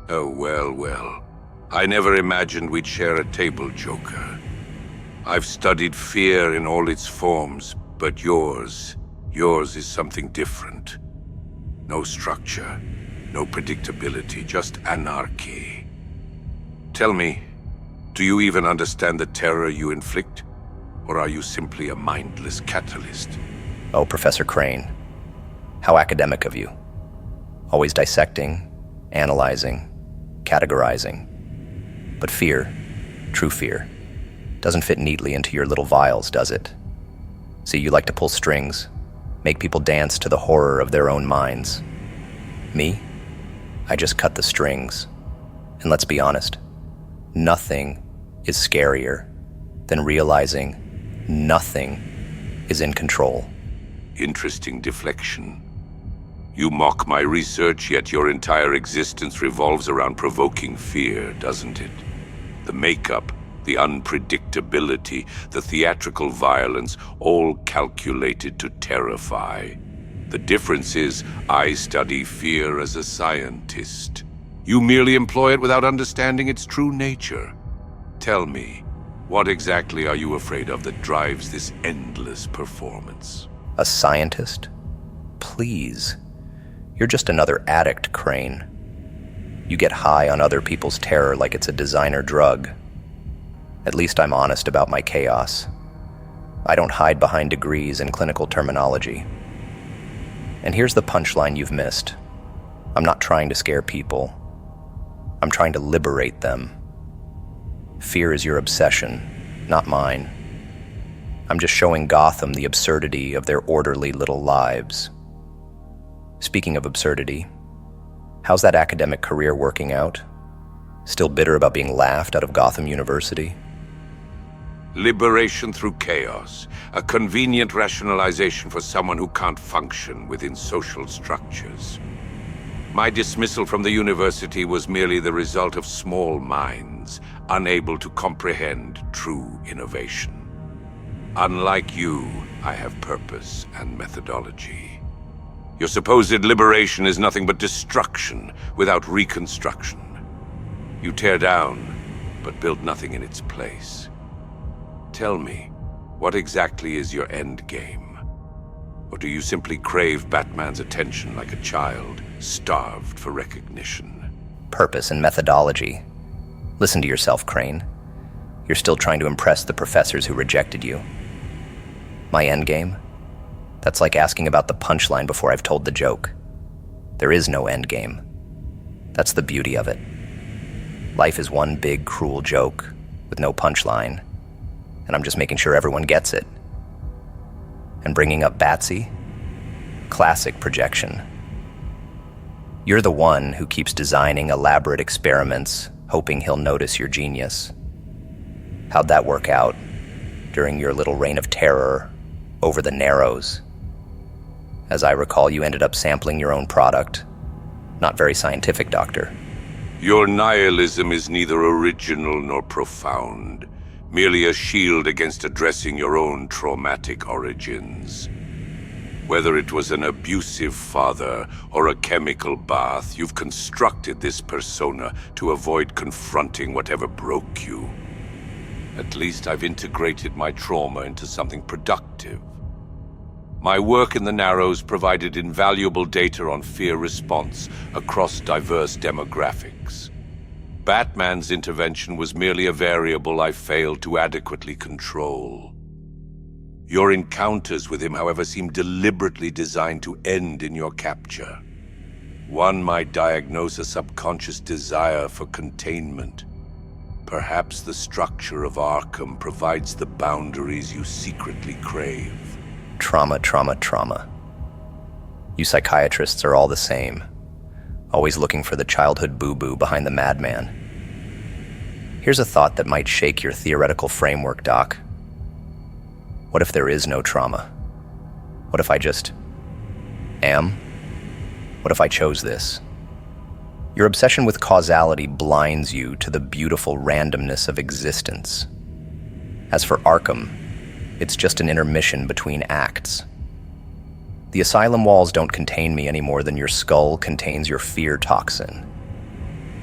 Oh, well, well. I never imagined we'd share a table, Joker. I've studied fear in all its forms, but yours is something different. No structure, no predictability, just anarchy. Tell me, do you even understand the terror you inflict? Or are you simply a mindless catalyst? Oh, Professor Crane. How academic of you. Always dissecting, analyzing, categorizing. But fear, true fear, doesn't fit neatly into your little vials, does it? See, you like to pull strings, make people dance to the horror of their own minds. Me? I just cut the strings. And let's be honest, nothing is scarier than realizing nothing is in control. Interesting deflection. You mock my research, yet your entire existence revolves around provoking fear, doesn't it? The makeup, the unpredictability, the theatrical violence, all calculated to terrify. The difference is, I study fear as a scientist. You merely employ it without understanding its true nature. Tell me, what exactly are you afraid of that drives this endless performance? A scientist? Please. You're just another addict, Crane. You get high on other people's terror like it's a designer drug. At least I'm honest about my chaos. I don't hide behind degrees and clinical terminology. And here's the punchline you've missed. I'm not trying to scare people. I'm trying to liberate them. Fear is your obsession, not mine. I'm just showing Gotham the absurdity of their orderly little lives. Speaking of absurdity, how's that academic career working out? Still bitter about being laughed out of Gotham University? Liberation through chaos, a convenient rationalization for someone who can't function within social structures. My dismissal from the university was merely the result of small minds, unable to comprehend true innovation. Unlike you, I have purpose and methodology. Your supposed liberation is nothing but destruction without reconstruction. You tear down, but build nothing in its place. Tell me, what exactly is your end game? Or do you simply crave Batman's attention like a child, starved for recognition? Purpose and methodology. Listen to yourself, Crane. You're still trying to impress the professors who rejected you. My endgame? That's like asking about the punchline before I've told the joke. There is no endgame. That's the beauty of it. Life is one big, cruel joke with no punchline, and I'm just making sure everyone gets it. And bringing up Batsy? Classic projection. You're the one who keeps designing elaborate experiments, hoping he'll notice your genius. How'd that work out during your little reign of terror over the Narrows? As I recall, you ended up sampling your own product. Not very scientific, Doctor. Your nihilism is neither original nor profound, merely a shield against addressing your own traumatic origins. Whether it was an abusive father or a chemical bath, you've constructed this persona to avoid confronting whatever broke you. At least I've integrated my trauma into something productive. My work in the Narrows provided invaluable data on fear response across diverse demographics. Batman's intervention was merely a variable I failed to adequately control. Your encounters with him, however, seem deliberately designed to end in your capture. One might diagnose a subconscious desire for containment. Perhaps the structure of Arkham provides the boundaries you secretly crave. Trauma, trauma, trauma. You psychiatrists are all the same, always looking for the childhood boo-boo behind the madman. Here's a thought that might shake your theoretical framework, Doc. What if there is no trauma? What if I just am? What if I chose this? Your obsession with causality blinds you to the beautiful randomness of existence. As for Arkham, it's just an intermission between acts. The asylum walls don't contain me any more than your skull contains your fear toxin.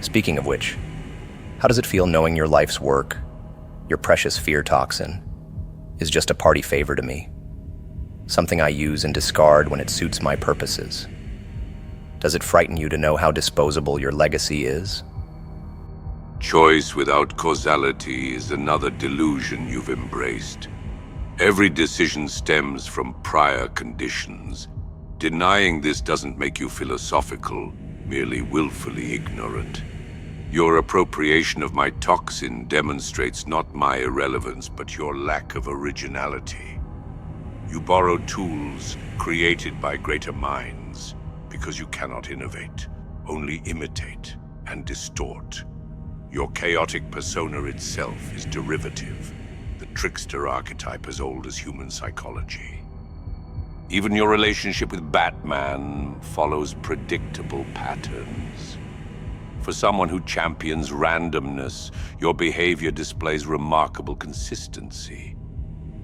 Speaking of which, how does it feel knowing your life's work, your precious fear toxin, is just a party favor to me? Something I use and discard when it suits my purposes. Does it frighten you to know how disposable your legacy is? Choice without causality is another delusion you've embraced. Every decision stems from prior conditions. Denying this doesn't make you philosophical, merely willfully ignorant. Your appropriation of my toxin demonstrates not my irrelevance, but your lack of originality. You borrow tools created by greater minds because you cannot innovate, only imitate and distort. Your chaotic persona itself is derivative, the trickster archetype as old as human psychology. Even your relationship with Batman follows predictable patterns. For someone who champions randomness, your behavior displays remarkable consistency.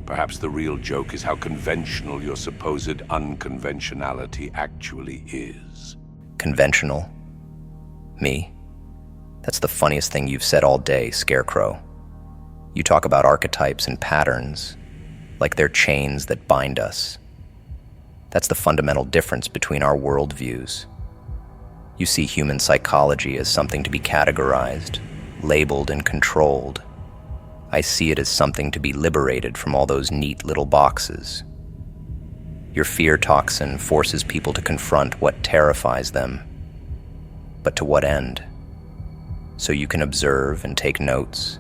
Perhaps the real joke is how conventional your supposed unconventionality actually is. Conventional? Me? That's the funniest thing you've said all day, Scarecrow. You talk about archetypes and patterns, like they're chains that bind us. That's the fundamental difference between our worldviews. You see human psychology as something to be categorized, labeled, and controlled. I see it as something to be liberated from all those neat little boxes. Your fear toxin forces people to confront what terrifies them. But to what end? So you can observe and take notes.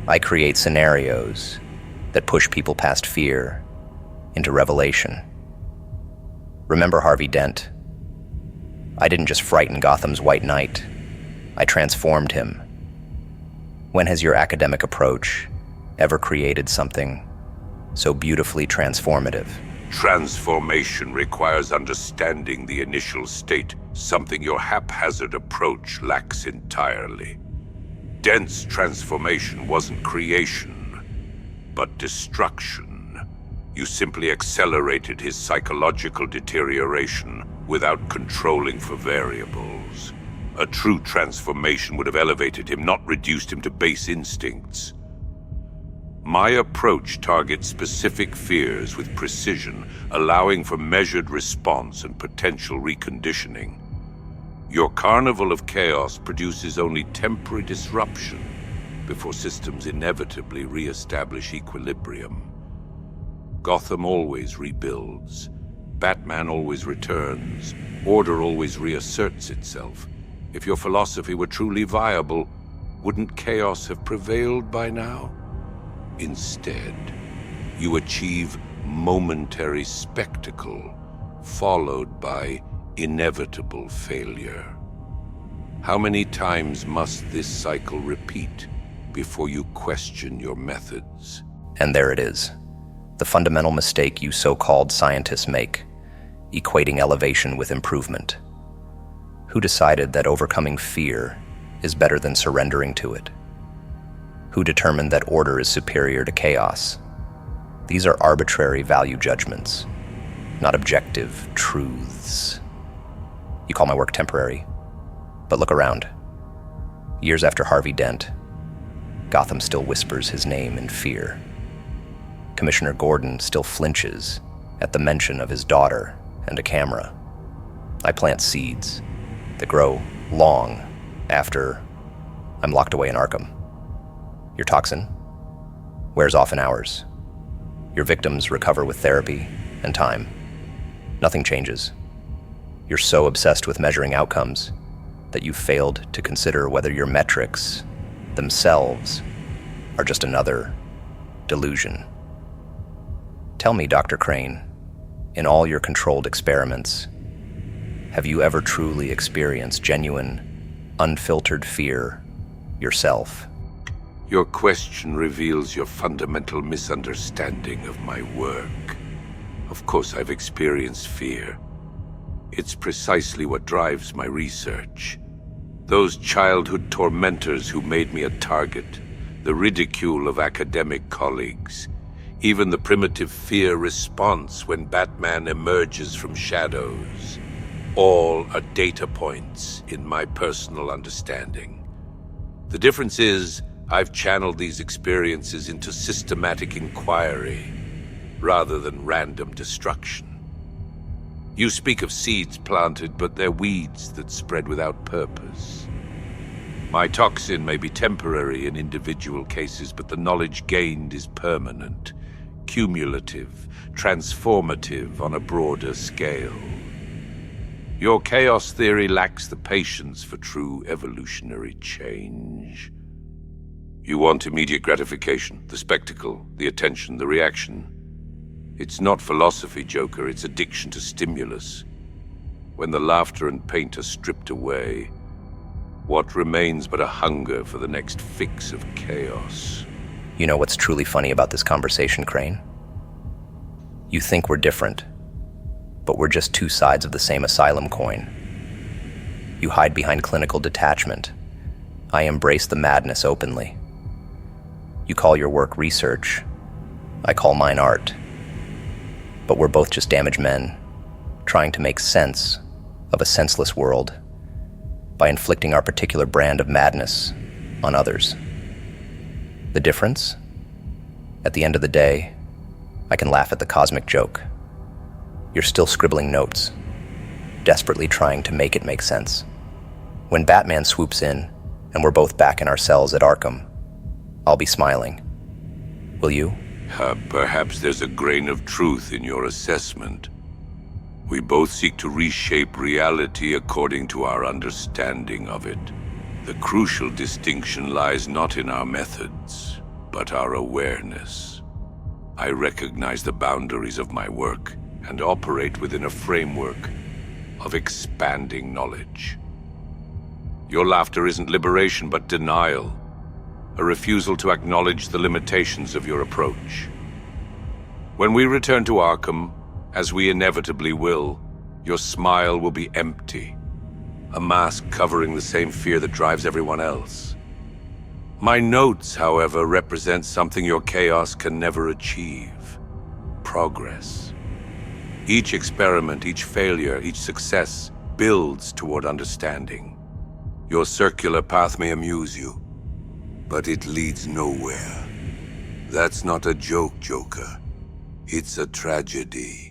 I create scenarios that push people past fear into revelation. Remember Harvey Dent? I didn't just frighten Gotham's White Knight. I transformed him. When has your academic approach ever created something so beautifully transformative? Transformation requires understanding the initial state, something your haphazard approach lacks entirely. Dent's transformation wasn't creation, but destruction. You simply accelerated his psychological deterioration without controlling for variables. A true transformation would have elevated him, not reduced him to base instincts. My approach targets specific fears with precision, allowing for measured response and potential reconditioning. Your carnival of chaos produces only temporary disruption before systems inevitably re-establish equilibrium. Gotham always rebuilds. Batman always returns. Order always reasserts itself. If your philosophy were truly viable, wouldn't chaos have prevailed by now? Instead, you achieve momentary spectacle, followed by inevitable failure. How many times must this cycle repeat before you question your methods? And there it is, the fundamental mistake you so-called scientists make, equating elevation with improvement. Who decided that overcoming fear is better than surrendering to it? Who determined that order is superior to chaos? These are arbitrary value judgments, not objective truths. You call my work temporary, but look around. Years after Harvey Dent, Gotham still whispers his name in fear. Commissioner Gordon still flinches at the mention of his daughter and a camera. I plant seeds that grow long after I'm locked away in Arkham. Your toxin wears off in hours. Your victims recover with therapy and time. Nothing changes. You're so obsessed with measuring outcomes that you've failed to consider whether your metrics themselves are just another delusion. Tell me, Dr. Crane, in all your controlled experiments, have you ever truly experienced genuine, unfiltered fear yourself? Your question reveals your fundamental misunderstanding of my work. Of course, I've experienced fear. It's precisely what drives my research. Those childhood tormentors who made me a target, the ridicule of academic colleagues, even the primitive fear response when Batman emerges from shadows. All are data points in my personal understanding. The difference is, I've channeled these experiences into systematic inquiry, rather than random destruction. You speak of seeds planted, but they're weeds that spread without purpose. My toxin may be temporary in individual cases, but the knowledge gained is permanent, cumulative, transformative on a broader scale. Your chaos theory lacks the patience for true evolutionary change. You want immediate gratification, the spectacle, the attention, the reaction. It's not philosophy, Joker, it's addiction to stimulus. When the laughter and paint are stripped away, what remains but a hunger for the next fix of chaos? You know what's truly funny about this conversation, Crane? You think we're different, but we're just two sides of the same asylum coin. You hide behind clinical detachment. I embrace the madness openly. You call your work research. I call mine art. But we're both just damaged men, trying to make sense of a senseless world by inflicting our particular brand of madness on others. The difference? At the end of the day, I can laugh at the cosmic joke. You're still scribbling notes, desperately trying to make it make sense. When Batman swoops in, and we're both back in our cells at Arkham, I'll be smiling. Will you? Perhaps there's a grain of truth in your assessment. We both seek to reshape reality according to our understanding of it. The crucial distinction lies not in our methods, but our awareness. I recognize the boundaries of my work and operate within a framework of expanding knowledge. Your laughter isn't liberation, but denial, a refusal to acknowledge the limitations of your approach. When we return to Arkham, as we inevitably will, your smile will be empty, a mask covering the same fear that drives everyone else. My notes, however, represent something your chaos can never achieve: progress. Each experiment, each failure, each success builds toward understanding. Your circular path may amuse you, but it leads nowhere. That's not a joke, Joker. It's a tragedy.